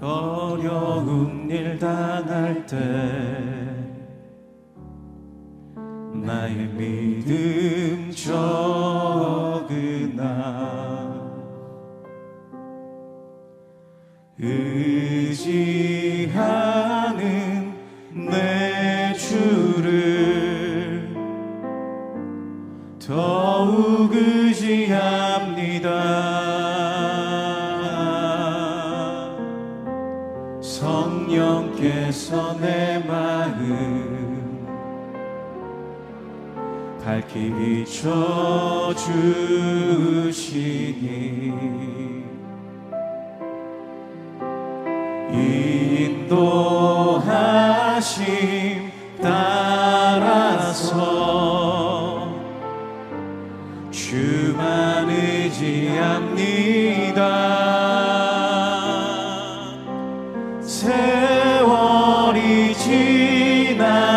어려운 일 당할 때 나의 믿음 적으나 의지하는 내 주를 더욱 의지합니다. 성령께서 내 마음 밝히 비춰주시니 인도하심 따라서 주만 의지합니다. 세월이 지나갈수록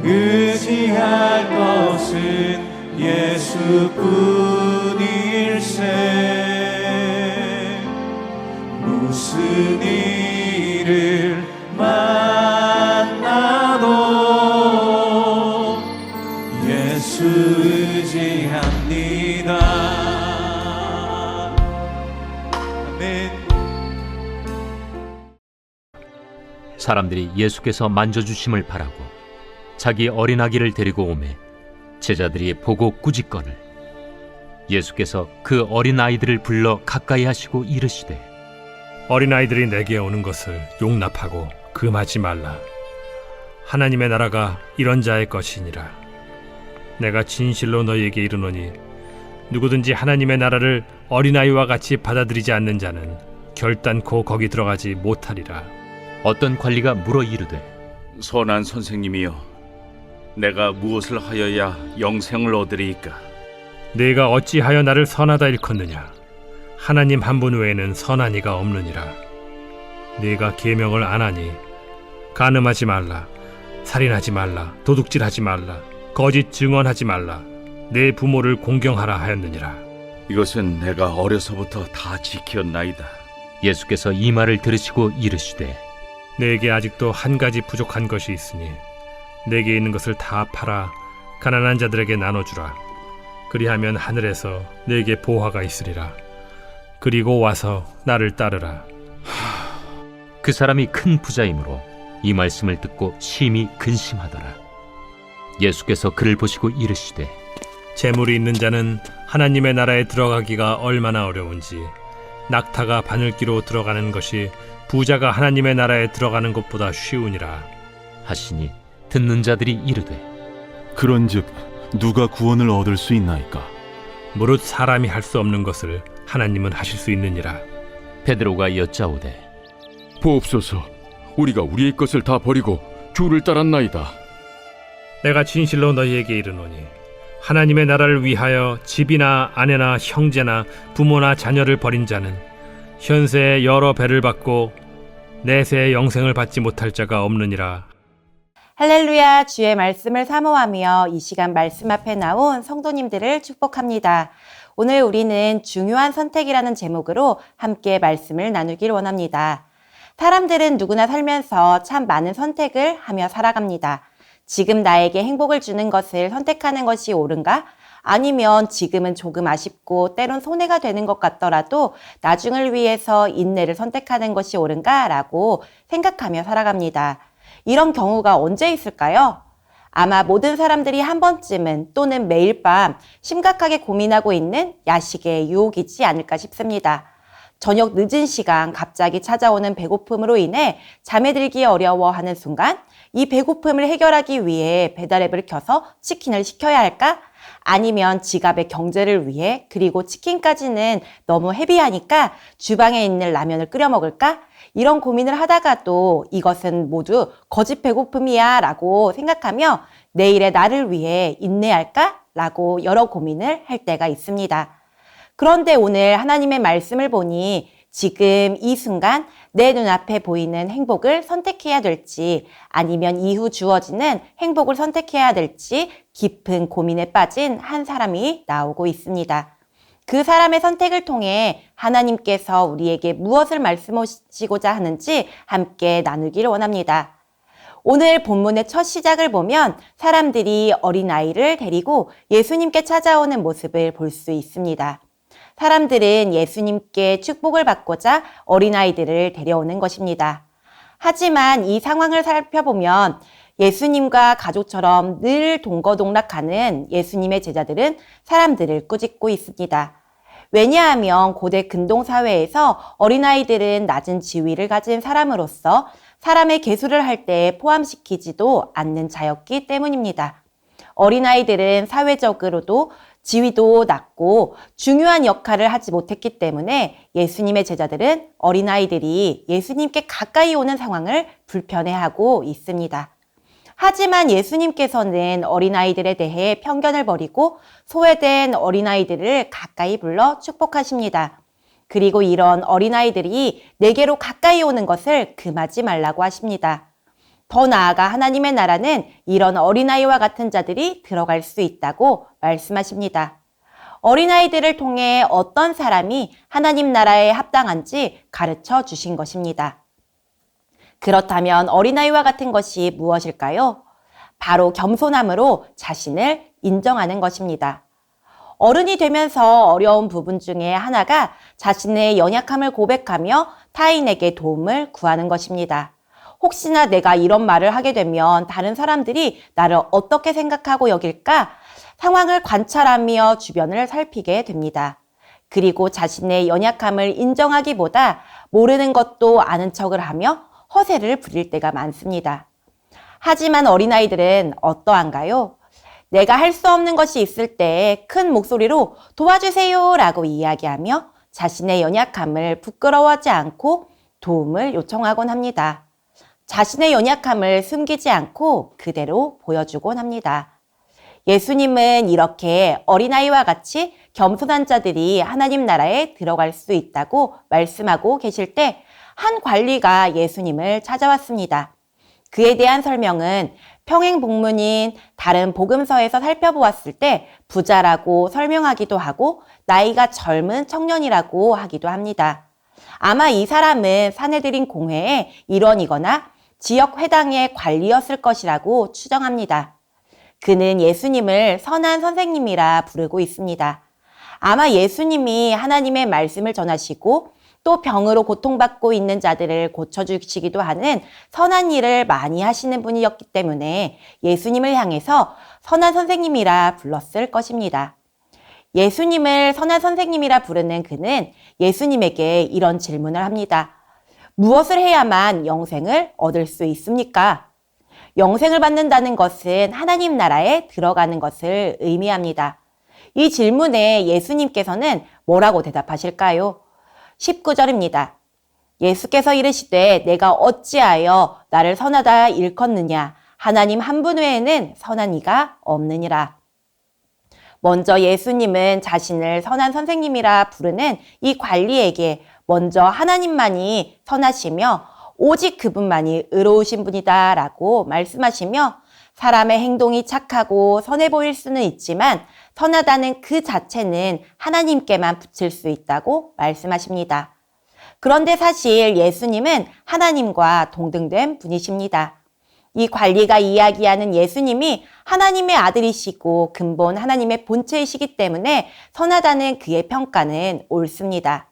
의지할 것은 예수뿐일세. 무슨 일을 만나도 예수 의지합니다. 아멘. 사람들이 예수께서 만져주심을 바라고 자기 어린아기를 데리고 오매 제자들이 보고 꾸짖거늘 예수께서 그 어린아이들을 불러 가까이 하시고 이르시되 어린아이들이 내게 오는 것을 용납하고 금하지 말라. 하나님의 나라가 이런 자의 것이니라. 내가 진실로 너희에게 이르노니 누구든지 하나님의 나라를 어린아이와 같이 받아들이지 않는 자는 결단코 거기 들어가지 못하리라. 어떤 관리가 물어 이르되 선한 선생님이여, 내가 무엇을 하여야 영생을 얻으리이까? 네가 어찌하여 나를 선하다 일컫느냐? 하나님 한 분 외에는 선한 이가 없느니라. 네가 계명을 안 하니 간음하지 말라, 살인하지 말라, 도둑질하지 말라, 거짓 증언하지 말라, 내 부모를 공경하라 하였느니라. 이것은 내가 어려서부터 다 지켰나이다. 예수께서 이 말을 들으시고 이르시되 내게 아직도 한 가지 부족한 것이 있으니 내게 있는 것을 다 팔아 가난한 자들에게 나눠주라. 그리하면 하늘에서 내게 보화가 있으리라. 그리고 와서 나를 따르라. 그 사람이 큰 부자이므로 이 말씀을 듣고 심히 근심하더라. 예수께서 그를 보시고 이르시되 재물이 있는 자는 하나님의 나라에 들어가기가 얼마나 어려운지 낙타가 바늘기로 들어가는 것이 부자가 하나님의 나라에 들어가는 것보다 쉬우니라 하시니 듣는 자들이 이르되 그런즉 누가 구원을 얻을 수 있나이까? 무릇 사람이 할 수 없는 것을 하나님은 하실 수 있느니라. 베드로가 여짜오되 보옵소서, 우리가 우리의 것을 다 버리고 주를 따랐나이다. 내가 진실로 너희에게 이르노니 하나님의 나라를 위하여 집이나 아내나 형제나 부모나 자녀를 버린 자는 현세에 여러 배를 받고 내세에 영생을 받지 못할 자가 없느니라. 할렐루야, 주의 말씀을 사모하며 이 시간 말씀 앞에 나온 성도님들을 축복합니다. 오늘 우리는 중요한 선택이라는 제목으로 함께 말씀을 나누길 원합니다. 사람들은 누구나 살면서 참 많은 선택을 하며 살아갑니다. 지금 나에게 행복을 주는 것을 선택하는 것이 옳은가? 아니면 지금은 조금 아쉽고 때론 손해가 되는 것 같더라도 나중을 위해서 인내를 선택하는 것이 옳은가? 라고 생각하며 살아갑니다. 이런 경우가 언제 있을까요? 아마 모든 사람들이 한 번쯤은 또는 매일 밤 심각하게 고민하고 있는 야식의 유혹이지 않을까 싶습니다. 저녁 늦은 시간 갑자기 찾아오는 배고픔으로 인해 잠에 들기 어려워하는 순간 이 배고픔을 해결하기 위해 배달앱을 켜서 치킨을 시켜야 할까? 아니면 지갑의 경제를 위해 그리고 치킨까지는 너무 헤비하니까 주방에 있는 라면을 끓여 먹을까? 이런 고민을 하다가도 이것은 모두 거짓 배고픔이야 라고 생각하며 내일의 나를 위해 인내할까? 라고 여러 고민을 할 때가 있습니다. 그런데 오늘 하나님의 말씀을 보니 지금 이 순간 내 눈앞에 보이는 행복을 선택해야 될지 아니면 이후 주어지는 행복을 선택해야 될지 깊은 고민에 빠진 한 사람이 나오고 있습니다. 그 사람의 선택을 통해 하나님께서 우리에게 무엇을 말씀하시고자 하는지 함께 나누기를 원합니다. 오늘 본문의 첫 시작을 보면 사람들이 어린아이를 데리고 예수님께 찾아오는 모습을 볼 수 있습니다. 사람들은 예수님께 축복을 받고자 어린아이들을 데려오는 것입니다. 하지만 이 상황을 살펴보면 예수님과 가족처럼 늘 동거동락하는 예수님의 제자들은 사람들을 꾸짖고 있습니다. 왜냐하면 고대 근동 사회에서 어린아이들은 낮은 지위를 가진 사람으로서 사람의 계수를 할 때 포함시키지도 않는 자였기 때문입니다. 어린아이들은 사회적으로도 지위도 낮고 중요한 역할을 하지 못했기 때문에 예수님의 제자들은 어린아이들이 예수님께 가까이 오는 상황을 불편해하고 있습니다. 하지만 예수님께서는 어린아이들에 대해 편견을 버리고 소외된 어린아이들을 가까이 불러 축복하십니다. 그리고 이런 어린아이들이 내게로 가까이 오는 것을 금하지 말라고 하십니다. 더 나아가 하나님의 나라는 이런 어린아이와 같은 자들이 들어갈 수 있다고 말씀하십니다. 어린아이들을 통해 어떤 사람이 하나님 나라에 합당한지 가르쳐 주신 것입니다. 그렇다면 어린아이와 같은 것이 무엇일까요? 바로 겸손함으로 자신을 인정하는 것입니다. 어른이 되면서 어려운 부분 중에 하나가 자신의 연약함을 고백하며 타인에게 도움을 구하는 것입니다. 혹시나 내가 이런 말을 하게 되면 다른 사람들이 나를 어떻게 생각하고 여길까? 상황을 관찰하며 주변을 살피게 됩니다. 그리고 자신의 연약함을 인정하기보다 모르는 것도 아는 척을 하며 허세를 부릴 때가 많습니다. 하지만 어린아이들은 어떠한가요? 내가 할 수 없는 것이 있을 때 큰 목소리로 도와주세요 라고 이야기하며 자신의 연약함을 부끄러워하지 않고 도움을 요청하곤 합니다. 자신의 연약함을 숨기지 않고 그대로 보여주곤 합니다. 예수님은 이렇게 어린아이와 같이 겸손한 자들이 하나님 나라에 들어갈 수 있다고 말씀하고 계실 때 한 관리가 예수님을 찾아왔습니다. 그에 대한 설명은 평행복문인 다른 복음서에서 살펴보았을 때 부자라고 설명하기도 하고 나이가 젊은 청년이라고 하기도 합니다. 아마 이 사람은 사내들인 공회의 일원이거나 지역 회당의 관리였을 것이라고 추정합니다. 그는 예수님을 선한 선생님이라 부르고 있습니다. 아마 예수님이 하나님의 말씀을 전하시고 또 병으로 고통받고 있는 자들을 고쳐주시기도 하는 선한 일을 많이 하시는 분이었기 때문에 예수님을 향해서 선한 선생님이라 불렀을 것입니다. 예수님을 선한 선생님이라 부르는 그는 예수님에게 이런 질문을 합니다. 무엇을 해야만 영생을 얻을 수 있습니까? 영생을 받는다는 것은 하나님 나라에 들어가는 것을 의미합니다. 이 질문에 예수님께서는 뭐라고 대답하실까요? 19절입니다. 예수께서 이르시되 내가 어찌하여 나를 선하다 일컫느냐? 하나님 한 분 외에는 선한 이가 없느니라. 먼저 예수님은 자신을 선한 선생님이라 부르는 이 관리에게 먼저 하나님만이 선하시며 오직 그분만이 의로우신 분이다 라고 말씀하시며 사람의 행동이 착하고 선해 보일 수는 있지만 선하다는 그 자체는 하나님께만 붙일 수 있다고 말씀하십니다. 그런데 사실 예수님은 하나님과 동등된 분이십니다. 이 관리가 이야기하는 예수님이 하나님의 아들이시고 근본 하나님의 본체이시기 때문에 선하다는 그의 평가는 옳습니다.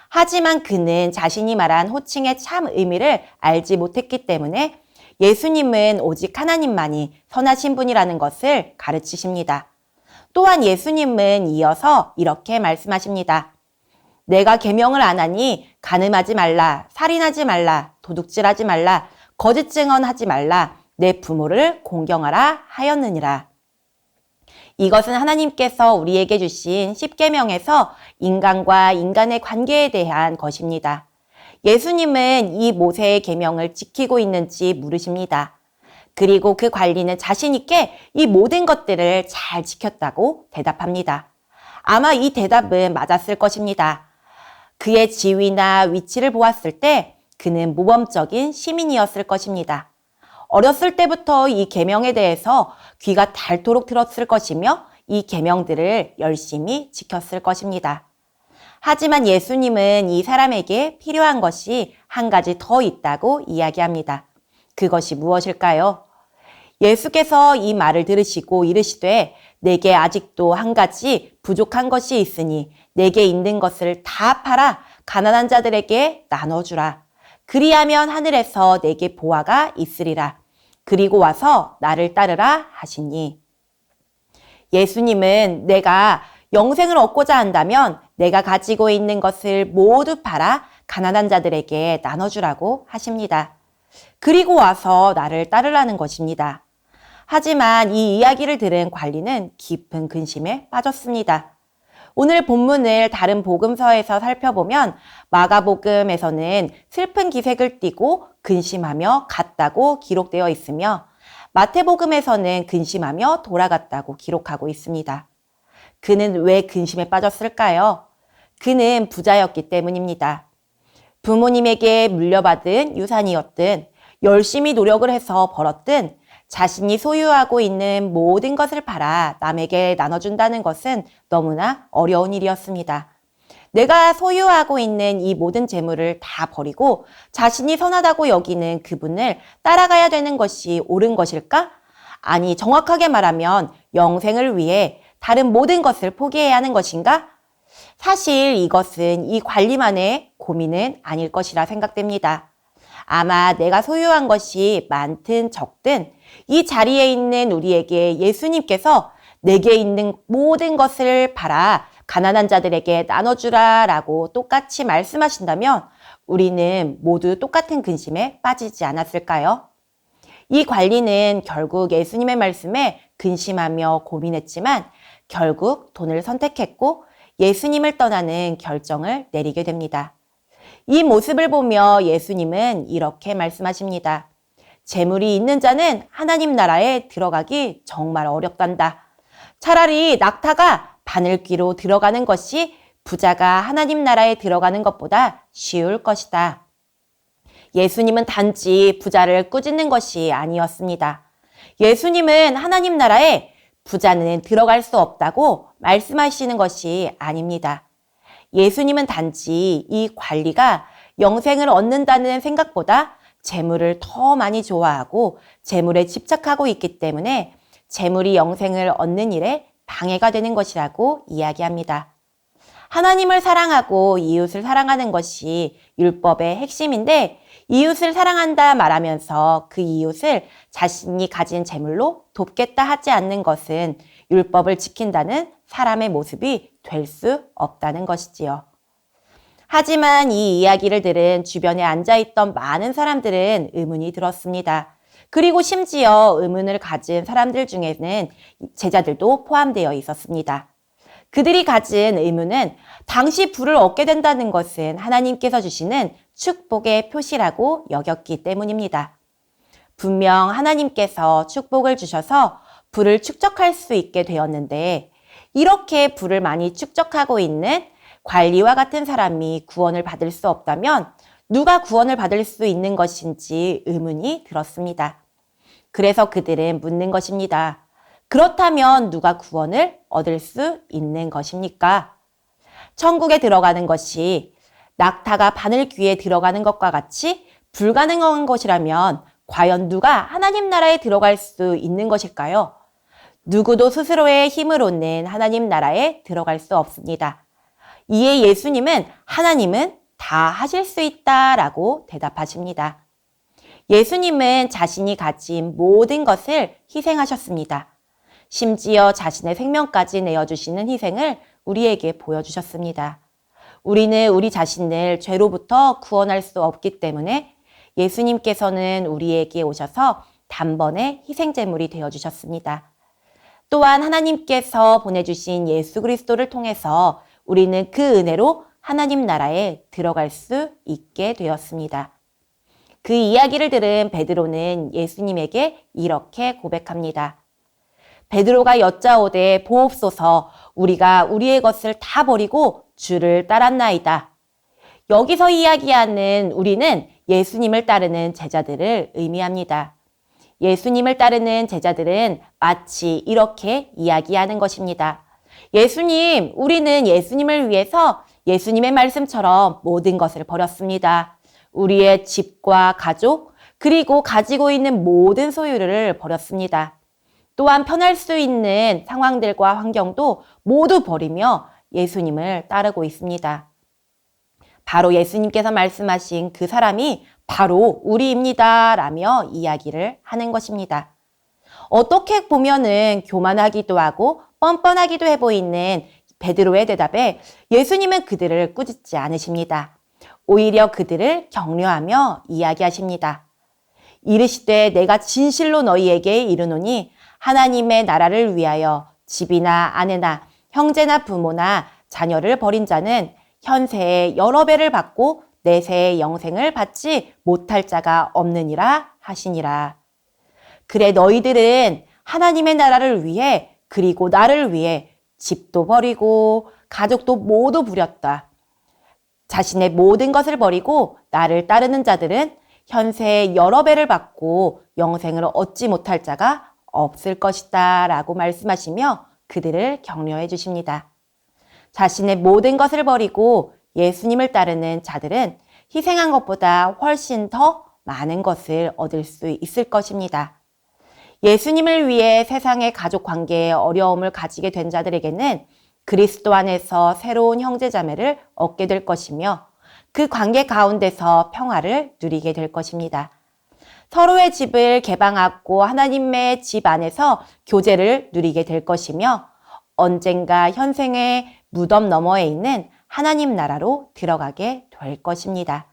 하지만 그는 자신이 말한 호칭의 참 의미를 알지 못했기 때문에 예수님은 오직 하나님만이 선하신 분이라는 것을 가르치십니다. 또한 예수님은 이어서 이렇게 말씀하십니다. 내가 계명을 안 하니 간음하지 말라, 살인하지 말라, 도둑질하지 말라, 거짓 증언하지 말라, 내 부모를 공경하라 하였느니라. 이것은 하나님께서 우리에게 주신 십계명에서 인간과 인간의 관계에 대한 것입니다. 예수님은 이 모세의 계명을 지키고 있는지 물으십니다. 그리고 그 관리는 자신 있게 이 모든 것들을 잘 지켰다고 대답합니다. 아마 이 대답은 맞았을 것입니다. 그의 지위나 위치를 보았을 때 그는 모범적인 시민이었을 것입니다. 어렸을 때부터 이 계명에 대해서 귀가 닳도록 들었을 것이며 이 계명들을 열심히 지켰을 것입니다. 하지만 예수님은 이 사람에게 필요한 것이 한 가지 더 있다고 이야기합니다. 그것이 무엇일까요? 예수께서 이 말을 들으시고 이르시되 내게 아직도 한 가지 부족한 것이 있으니 내게 있는 것을 다 팔아 가난한 자들에게 나눠주라. 그리하면 하늘에서 내게 보화가 있으리라. 그리고 와서 나를 따르라 하시니. 예수님은 내가 영생을 얻고자 한다면 내가 가지고 있는 것을 모두 팔아 가난한 자들에게 나눠주라고 하십니다. 그리고 와서 나를 따르라는 것입니다. 하지만 이 이야기를 들은 관리는 깊은 근심에 빠졌습니다. 오늘 본문을 다른 복음서에서 살펴보면 마가복음에서는 슬픈 기색을 띠고 근심하며 갔다고 기록되어 있으며 마태복음에서는 근심하며 돌아갔다고 기록하고 있습니다. 그는 왜 근심에 빠졌을까요? 그는 부자였기 때문입니다. 부모님에게 물려받은 유산이었든 열심히 노력을 해서 벌었든 자신이 소유하고 있는 모든 것을 팔아 남에게 나눠준다는 것은 너무나 어려운 일이었습니다. 내가 소유하고 있는 이 모든 재물을 다 버리고 자신이 선하다고 여기는 그분을 따라가야 되는 것이 옳은 것일까? 아니, 정확하게 말하면 영생을 위해 다른 모든 것을 포기해야 하는 것인가? 사실 이것은 이 관리만의 고민은 아닐 것이라 생각됩니다. 아마 내가 소유한 것이 많든 적든 이 자리에 있는 우리에게 예수님께서 내게 있는 모든 것을 팔아 가난한 자들에게 나눠주라 라고 똑같이 말씀하신다면 우리는 모두 똑같은 근심에 빠지지 않았을까요? 이 관리는 결국 예수님의 말씀에 근심하며 고민했지만 결국 돈을 선택했고 예수님을 떠나는 결정을 내리게 됩니다. 이 모습을 보며 예수님은 이렇게 말씀하십니다. 재물이 있는 자는 하나님 나라에 들어가기 정말 어렵단다. 차라리 낙타가 바늘귀로 들어가는 것이 부자가 하나님 나라에 들어가는 것보다 쉬울 것이다. 예수님은 단지 부자를 꾸짖는 것이 아니었습니다. 예수님은 하나님 나라에 부자는 들어갈 수 없다고 말씀하시는 것이 아닙니다. 예수님은 단지 이 관리가 영생을 얻는다는 생각보다 재물을 더 많이 좋아하고 재물에 집착하고 있기 때문에 재물이 영생을 얻는 일에 방해가 되는 것이라고 이야기합니다. 하나님을 사랑하고 이웃을 사랑하는 것이 율법의 핵심인데 이웃을 사랑한다 말하면서 그 이웃을 자신이 가진 재물로 돕겠다 하지 않는 것은 율법을 지킨다는 사람의 모습이 될 수 없다는 것이지요. 하지만 이 이야기를 들은 주변에 앉아있던 많은 사람들은 의문이 들었습니다. 그리고 심지어 의문을 가진 사람들 중에는 제자들도 포함되어 있었습니다. 그들이 가진 의문은 당시 부를 얻게 된다는 것은 하나님께서 주시는 축복의 표시라고 여겼기 때문입니다. 분명 하나님께서 축복을 주셔서 부를 축적할 수 있게 되었는데 이렇게 부를 많이 축적하고 있는 관리와 같은 사람이 구원을 받을 수 없다면 누가 구원을 받을 수 있는 것인지 의문이 들었습니다. 그래서 그들은 묻는 것입니다. 그렇다면 누가 구원을 얻을 수 있는 것입니까? 천국에 들어가는 것이 낙타가 바늘귀에 들어가는 것과 같이 불가능한 것이라면 과연 누가 하나님 나라에 들어갈 수 있는 것일까요? 누구도 스스로의 힘으로는 하나님 나라에 들어갈 수 없습니다. 이에 예수님은 하나님은 다 하실 수 있다라고 대답하십니다. 예수님은 자신이 가진 모든 것을 희생하셨습니다. 심지어 자신의 생명까지 내어주시는 희생을 우리에게 보여주셨습니다. 우리는 우리 자신을 죄로부터 구원할 수 없기 때문에 예수님께서는 우리에게 오셔서 단번에 희생제물이 되어주셨습니다. 또한 하나님께서 보내주신 예수 그리스도를 통해서 우리는 그 은혜로 하나님 나라에 들어갈 수 있게 되었습니다. 그 이야기를 들은 베드로는 예수님에게 이렇게 고백합니다. 베드로가 여짜오되 보옵소서 우리가 우리의 것을 다 버리고 주를 따랐나이다. 여기서 이야기하는 우리는 예수님을 따르는 제자들을 의미합니다. 예수님을 따르는 제자들은 마치 이렇게 이야기하는 것입니다. 예수님, 우리는 예수님을 위해서 예수님의 말씀처럼 모든 것을 버렸습니다. 우리의 집과 가족, 그리고 가지고 있는 모든 소유를 버렸습니다. 또한 편할 수 있는 상황들과 환경도 모두 버리며 예수님을 따르고 있습니다. 바로 예수님께서 말씀하신 그 사람이 바로 우리입니다. 라며 이야기를 하는 것입니다. 어떻게 보면은 교만하기도 하고 뻔뻔하기도 해 보이는 베드로의 대답에 예수님은 그들을 꾸짖지 않으십니다. 오히려 그들을 격려하며 이야기하십니다. 이르시되 내가 진실로 너희에게 이르노니 하나님의 나라를 위하여 집이나 아내나 형제나 부모나 자녀를 버린 자는 현세에 여러 배를 받고 내세의 영생을 받지 못할 자가 없느니라 하시니라. 그래 너희들은 하나님의 나라를 위해 그리고 나를 위해 집도 버리고 가족도 모두 부렸다. 자신의 모든 것을 버리고 나를 따르는 자들은 현세에 여러 배를 받고 영생을 얻지 못할 자가 없을 것이다 라고 말씀하시며 그들을 격려해 주십니다. 자신의 모든 것을 버리고 예수님을 따르는 자들은 희생한 것보다 훨씬 더 많은 것을 얻을 수 있을 것입니다. 예수님을 위해 세상의 가족 관계에 어려움을 가지게 된 자들에게는 그리스도 안에서 새로운 형제자매를 얻게 될 것이며 그 관계 가운데서 평화를 누리게 될 것입니다. 서로의 집을 개방하고 하나님의 집 안에서 교제를 누리게 될 것이며 언젠가 현생의 무덤 너머에 있는 하나님 나라로 들어가게 될 것입니다.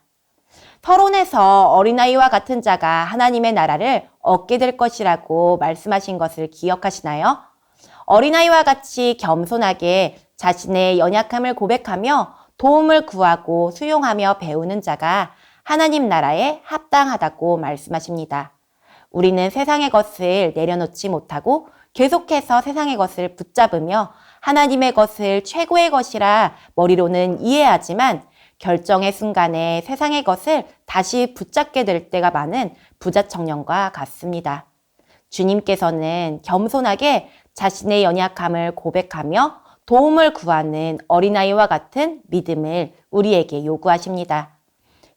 서론에서 어린아이와 같은 자가 하나님의 나라를 얻게 될 것이라고 말씀하신 것을 기억하시나요? 어린아이와 같이 겸손하게 자신의 연약함을 고백하며 도움을 구하고 수용하며 배우는 자가 하나님 나라에 합당하다고 말씀하십니다. 우리는 세상의 것을 내려놓지 못하고 계속해서 세상의 것을 붙잡으며 하나님의 것을 최고의 것이라 머리로는 이해하지만 결정의 순간에 세상의 것을 다시 붙잡게 될 때가 많은 부자 청년과 같습니다. 주님께서는 겸손하게 자신의 연약함을 고백하며 도움을 구하는 어린아이와 같은 믿음을 우리에게 요구하십니다.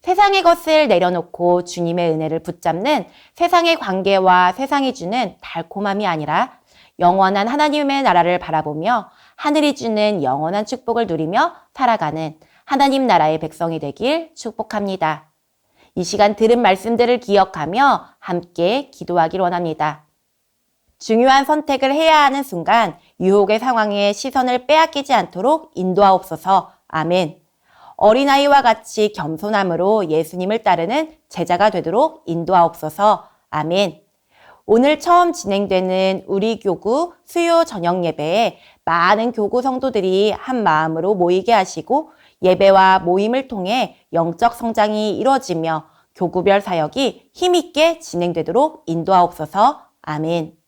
세상의 것을 내려놓고 주님의 은혜를 붙잡는 세상의 관계와 세상이 주는 달콤함이 아니라 영원한 하나님의 나라를 바라보며 하늘이 주는 영원한 축복을 누리며 살아가는 하나님 나라의 백성이 되길 축복합니다. 이 시간 들은 말씀들을 기억하며 함께 기도하길 원합니다. 중요한 선택을 해야 하는 순간 유혹의 상황에 시선을 빼앗기지 않도록 인도하옵소서. 아멘. 어린아이와 같이 겸손함으로 예수님을 따르는 제자가 되도록 인도하옵소서. 아멘. 오늘 처음 진행되는 우리 교구 수요 저녁 예배에 많은 교구 성도들이 한 마음으로 모이게 하시고 예배와 모임을 통해 영적 성장이 이루어지며 교구별 사역이 힘있게 진행되도록 인도하옵소서. 아멘.